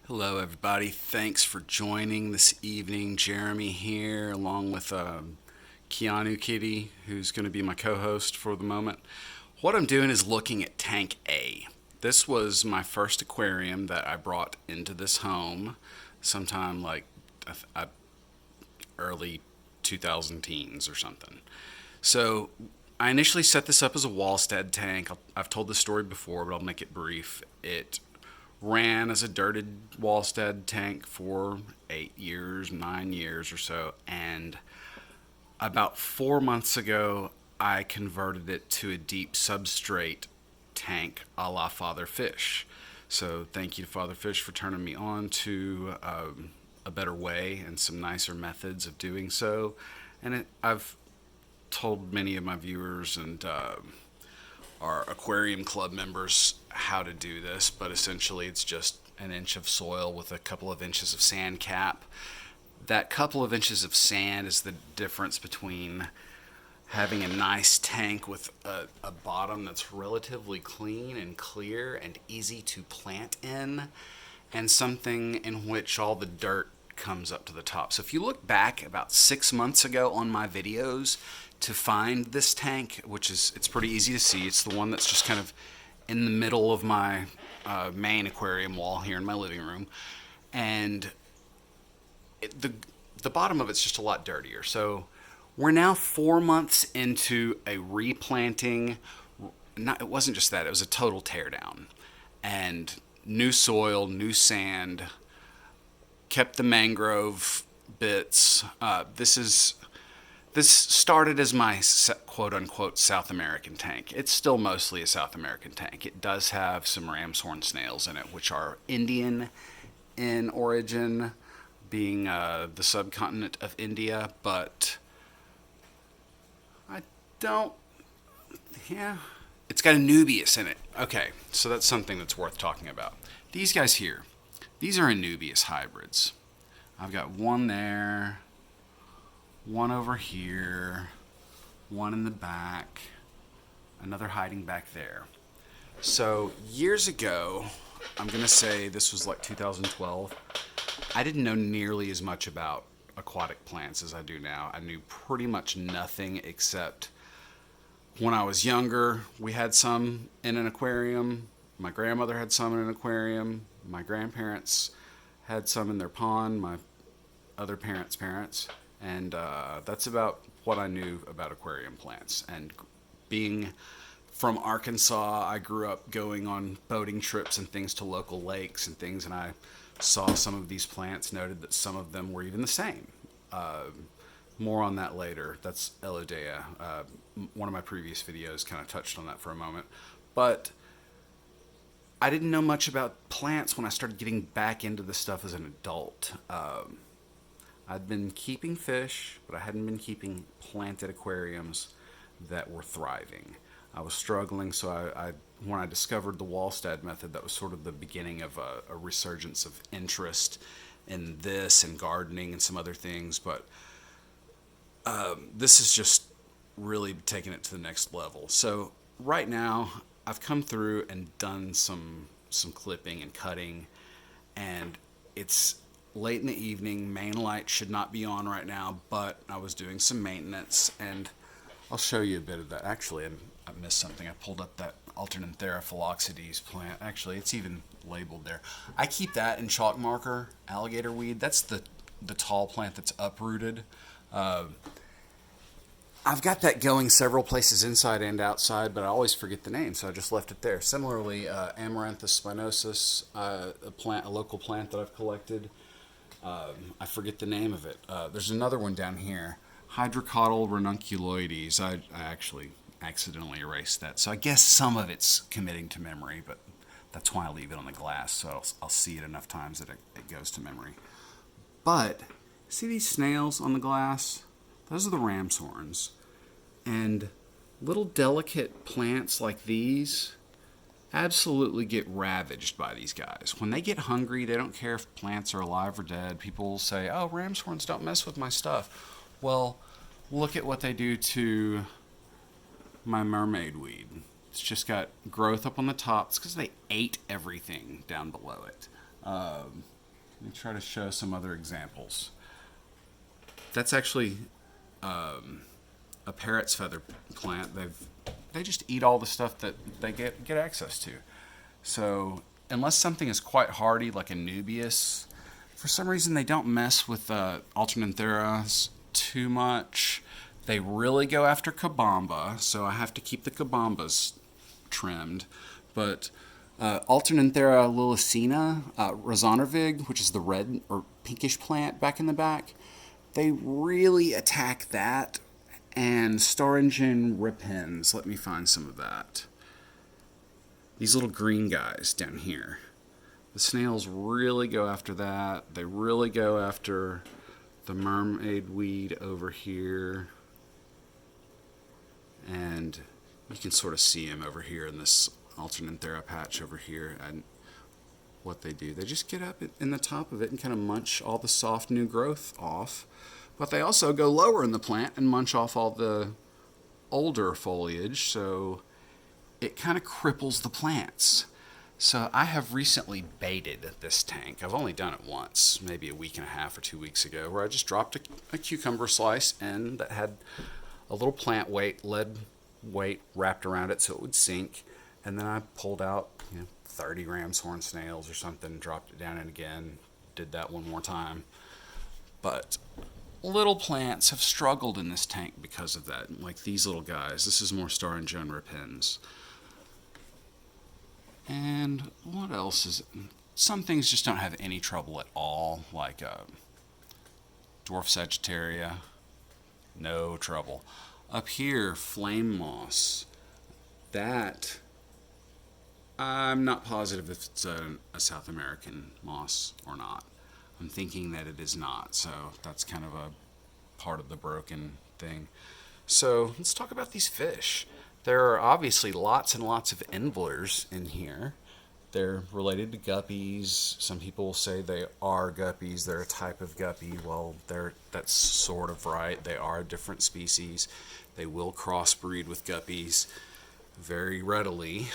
Hello, everybody. Thanks for joining this evening. Jeremy here, along with Keanu Kitty, who's going to be my co host for the moment. What I'm doing is looking at Tank A. This was my first aquarium that I brought into this home sometime like early 2000 teens or something. So I initially set this up as a Wallstead tank. I've told this story before, but I'll make it brief. It ran as a dirted Wallstead tank for 8 years, 9 years or so, and about 4 months ago, I converted it to a deep substrate tank a la Father Fish. So thank you to Father Fish for turning me on to a better way and some nicer methods of doing so. I've told many of my viewers and our aquarium club members how to do this, but essentially it's just an inch of soil with a couple of inches of sand cap. That couple of inches of sand is the difference between having a nice tank with a bottom that's relatively clean and clear and easy to plant in, and something in which all the dirt comes up to the top. So if you look back about 6 months ago on my videos to find this tank, which is, it's pretty easy to see. It's the one that's just kind of in the middle of my main aquarium wall here in my living room, and the bottom of it's just a lot dirtier. So we're now 4 months into a replanting. Not, it wasn't just that; it was a total teardown, and new soil, new sand. Kept the mangrove bits. This started as my quote unquote South American tank. It's still mostly a South American tank. It does have some ram's horn snails in it, which are Indian in origin, being the subcontinent of India, but I don't. Yeah. It's got Anubias in it. Okay, so that's something that's worth talking about. These guys here, these are Anubias hybrids. I've got one there, one over here, one in the back, another hiding back there. So years ago, I'm going to say this was like 2012, I didn't know nearly as much about aquatic plants as I do now. I knew pretty much nothing except when I was younger, we had some in an aquarium. My grandmother had some in an aquarium. My grandparents had some in their pond. My other parents' parents. And that's about what I knew about aquarium plants. And being from Arkansas, I grew up going on boating trips and things to local lakes and things, and I saw some of these plants, noted that some of them were even the same. More on that later. That's Elodea. One of my previous videos kind of touched on that for a moment. But I didn't know much about plants when I started getting back into this stuff as an adult. I'd been keeping fish, but I hadn't been keeping planted aquariums that were thriving. I was struggling, so when I discovered the Wallstead method, that was sort of the beginning of a resurgence of interest in this and gardening and some other things. But this is just really taking it to the next level. So right now, I've come through and done some clipping and cutting, and it's late in the evening. Main light should not be on right now, but I was doing some maintenance, and I'll show you a bit of that. Actually, I missed something. I pulled up that Alternanthera phylloxetes plant. Actually, it's even labeled there. I keep that in chalk marker, alligator weed. That's the tall plant that's uprooted. I've got that going several places inside and outside, but I always forget the name, so I just left it there. Similarly, Amaranthus spinosus, a local plant that I've collected. I forget the name of it. There's another one down here, Hydrocotyle ranunculoides. I actually accidentally erased that, so I guess some of it's committing to memory, but that's why I leave it on the glass, so I'll see it enough times that it goes to memory. But see these snails on the glass? Those are the ram's horns. And little delicate plants like these absolutely get ravaged by these guys. When they get hungry, they don't care if plants are alive or dead. People will say, oh, ram's horns don't mess with my stuff. Well, look at what they do to my mermaid weed. It's just got growth up on the top. It's because they ate everything down below it. Let me try to show some other examples. That's actually a parrot's feather plant. They just eat all the stuff that they get access to. So unless something is quite hardy, like a Nubius, for some reason they don't mess with Alternantheras too much. They really go after Kabamba, so I have to keep the Kabambas trimmed. But Alternanthera lilacina, Rosanervig, which is the red or pinkish plant back in the back, they really attack that. And Staringen ripens, let me find some of that. These little green guys down here. The snails really go after that. They really go after the mermaid weed over here. And you can sort of see them over here in this Alternanthera patch over here. And what they do, they just get up in the top of it and kind of munch all the soft new growth off. But they also go lower in the plant and munch off all the older foliage, so it kind of cripples the plants. So I have recently baited this tank. I've only done it once, maybe a week and a half or 2 weeks ago, where I just dropped a cucumber slice in that had a little plant weight, lead weight wrapped around it so it would sink, and then I pulled out 30 grams horned snails or something, dropped it down in again, did that one more time. But little plants have struggled in this tank because of that, like these little guys. This is more Staringen ripens. And what else is it? Some things just don't have any trouble at all, like dwarf Sagittaria, no trouble. Up here, flame moss, that I'm not positive if it's a South American moss or not. I'm thinking that it is not, so that's kind of a part of the broken thing. So let's talk about these fish. There are obviously lots and lots of Endlers in here. They're related to guppies. Some people will say they are guppies. They're a type of guppy. Well, that's sort of right. They are a different species. They will crossbreed with guppies very readily.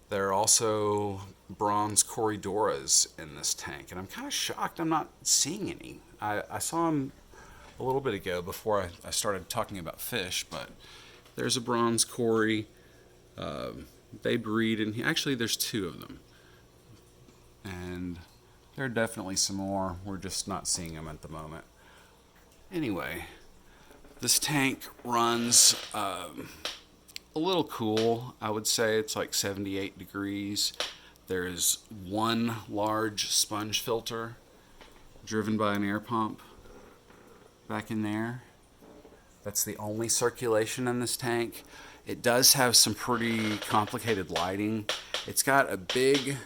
There are also bronze Corydoras in this tank, and I'm kind of shocked I'm not seeing any. I saw them a little bit ago before I started talking about fish, but there's a bronze Cory. They breed, and actually there's 2 of them. And there are definitely some more. We're just not seeing them at the moment. Anyway, this tank runs a little cool. I would say it's like 78 degrees. There is one large sponge filter driven by an air pump back in there. That's the only circulation in this tank. It does have some pretty complicated lighting. It's got a big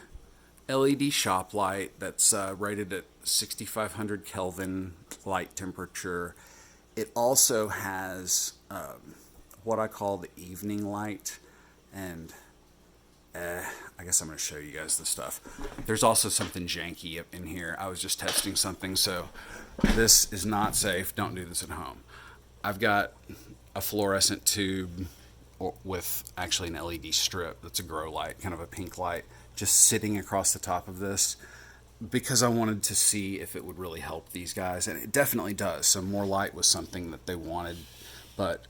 LED shop light that's rated at 6500 Kelvin light temperature. It also has what I call the evening light, and I guess I'm going to show you guys the stuff. There's also something janky up in here. I was just testing something, so this is not safe. Don't do this at home. I've got a fluorescent tube with actually an LED strip that's a grow light, kind of a pink light, just sitting across the top of this because I wanted to see if it would really help these guys, and it definitely does. So more light was something that they wanted. But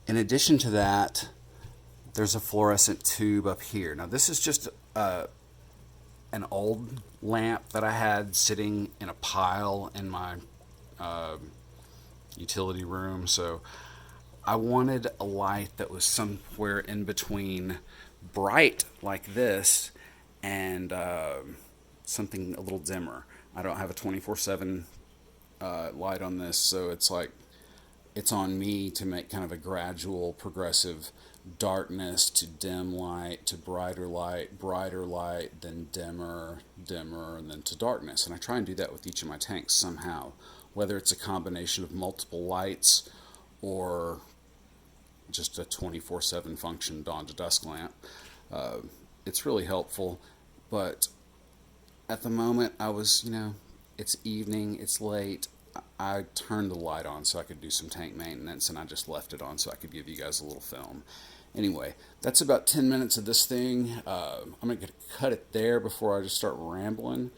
in addition to that, there's a fluorescent tube up here. Now this is just an old lamp that I had sitting in a pile in my utility room, so I wanted a light that was somewhere in between bright like this and something a little dimmer. I don't have a 24/7 light on this, so it's like it's on me to make kind of a gradual progressive darkness to dim light to brighter light, then dimmer, and then to darkness. And I try and do that with each of my tanks somehow, whether it's a combination of multiple lights or just a 24/7 function dawn to dusk lamp. It's really helpful, but at the moment I was, it's evening, it's late. I turned the light on so I could do some tank maintenance, and I just left it on so I could give you guys a little film. Anyway, that's about 10 minutes of this thing. I'm going to cut it there before I just start rambling.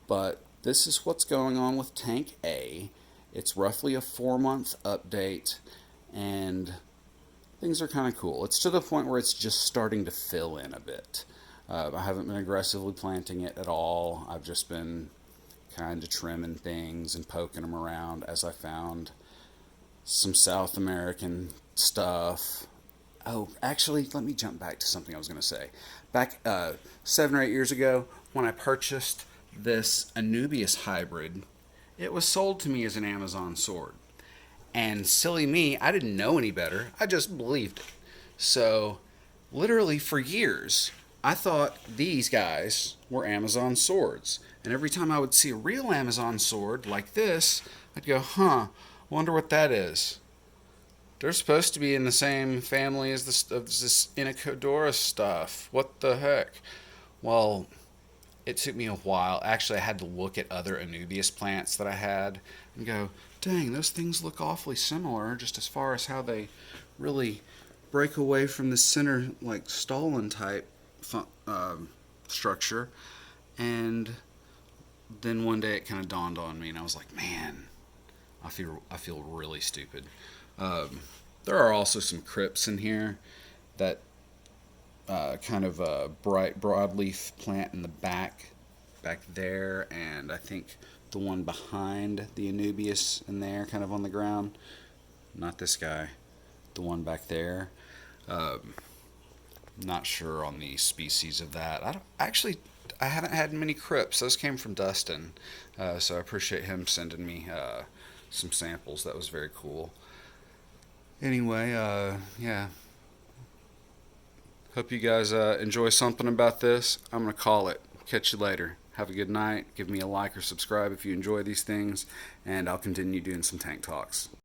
But this is what's going on with Tank A. It's roughly a 4-month update, and things are kind of cool. It's to the point where it's just starting to fill in a bit. I haven't been aggressively planting it at all. I've just been kind of trimming things and poking them around as I found some South American stuff. Oh, actually, let me jump back to something I was going to say. Back 7 or 8 years ago, when I purchased this Anubias hybrid, it was sold to me as an Amazon sword. And silly me, I didn't know any better. I just believed it. So, literally for years, I thought these guys were Amazon swords. And every time I would see a real Amazon sword like this, I'd go, huh, wonder what that is. They're supposed to be in the same family as this Corydoras stuff. What the heck? Well, it took me a while. Actually, I had to look at other Anubias plants that I had and go, dang, those things look awfully similar just as far as how they really break away from the center, like Stalin type structure. And then one day it kind of dawned on me, and I was like, man, I feel really stupid. There are also some crypts in here that kind of a bright broadleaf plant in the back there, and I think the one behind the Anubias in there, kind of on the ground. Not this guy, the one back there. Not sure on the species of that. I haven't had many crypts. Those came from Dustin, so I appreciate him sending me some samples. That was very cool. Anyway, yeah. Hope you guys enjoy something about this. I'm going to call it. Catch you later. Have a good night. Give me a like or subscribe if you enjoy these things, and I'll continue doing some tank talks.